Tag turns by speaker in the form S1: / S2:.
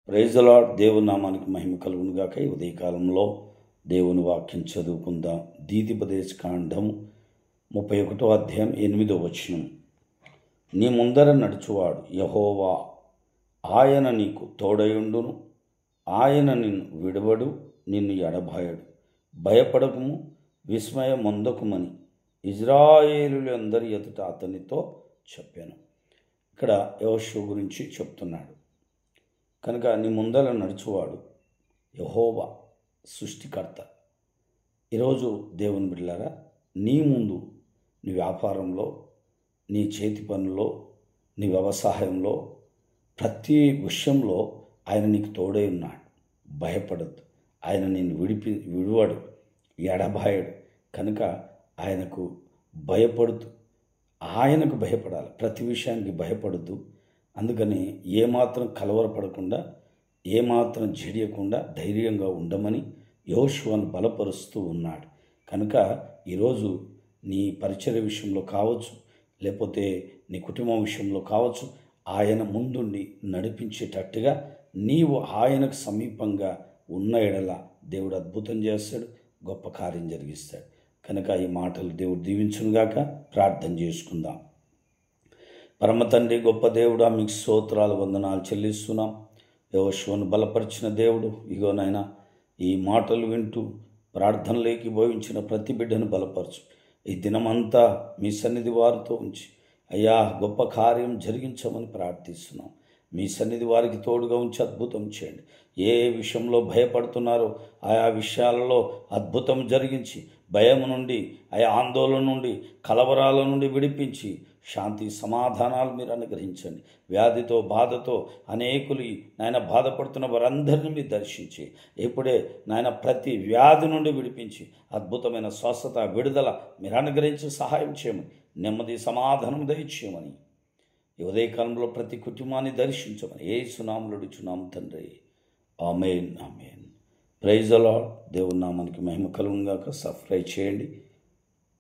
S1: Praise the lord. దేవుని నామానికి మహిమ కలుగును గాక. ఈ ఉదయకాలంలో దేవుని వాక్యం చదువుకుందాం. ద్వితీయోపదేశ కాండము 31వ అధ్యాయం 8వ వచనం. నీ ముందర నడుచువాడు యెహోవా, ఆయన నీకు తోడయుండును, ఆయన నిన్ను విడవడు, నిన్ను ఎడబాయడు. భయపడకుము, విస్మయమొందకుమని ఇజ్రాయేలులందరి ఎదుట అతనితో చెప్పాను. ఇక్కడ యెహోషువ గురించి చెప్తున్నాడు. కనుక నీ ముందర నడుచువాడు యెహోవా, సృష్టికర్త. ఈరోజు దేవుని బిడ్డలారా, నీ ముందు నీ వ్యాపారంలో, నీ చేతి పనుల్లో, నీ వ్యవసాయంలో, ప్రతి విషయంలో ఆయన నీకు తోడై ఉన్నాడు. భయపడద్దు. ఆయన నిన్ను విడువడు, ఎడబాయడు. కనుక ఆయనకు భయపడుతూ, ఆయనకు భయపడాలి. ప్రతి విషయానికి భయపడద్దు. అందుకని ఏమాత్రం కలవరపడకుండా, ఏమాత్రం జడియకుండా ధైర్యంగా ఉండమని యెహోషువను బలపరుస్తూ ఉన్నాడు. కనుక ఈరోజు నీ పరిచర్య విషయంలో కావచ్చు, లేకపోతే నీ కుటుంబం విషయంలో కావచ్చు, ఆయన ముందుండి నడిపించేటట్టుగా నీవు ఆయనకు సమీపంగా ఉన్న ఎడల దేవుడు అద్భుతం చేస్తాడు, గొప్ప కార్యం జరిగిస్తాడు. కనుక ఈ మాటలు దేవుడు దీవించునుగాక. ప్రార్థన చేసుకుందాం. పరమ తండ్రి, గొప్ప దేవుడా, మీకు స్తోత్రాలు, వందనాలు చెల్లిస్తున్నాం. యెహోషువను బలపరిచిన దేవుడు, ఇగోనైనా ఈ మాటలు వింటూ ప్రార్థనలోకి భవించిన ప్రతి బిడ్డను బలపరచు. ఈ దినమంతా మీ సన్నిధి వారితో ఉంచి అయ్యా గొప్ప కార్యం జరిగించమని ప్రార్థిస్తున్నాం. మీ సన్నిధి వారికి తోడుగా ఉంచి అద్భుతం చేయండి. ఏ విషయంలో భయపడుతున్నారో ఆయా విషయాలలో అద్భుతం జరిగించి, భయం నుండి, ఆయా ఆందోళన నుండి, కలవరాల నుండి విడిపించి శాంతి సమాధానాలు మీరు అనుగ్రహించండి. వ్యాధితో, బాధతో అనేకులు నాయన బాధపడుతున్న వారందరినీ మీరు దర్శించి ఇప్పుడే నాయన ప్రతి వ్యాధి నుండి విడిపించి అద్భుతమైన స్వస్థత, విడుదల మీరు అనుగ్రహించి సహాయం చేయమని, నెమ్మది సమాధానం దయచేయమని, ఈ ఉదయకాలంలో ప్రతి కుటుంబాన్ని దర్శించమని యేసు నామములో అడుగుచున్నాము తండ్రి. ఆమేన్, ఆమేన్. Praise the lord. దేవుని నామానికి మహిమ కలుగును గాక. సబ్స్క్రైబ్ చేయండి.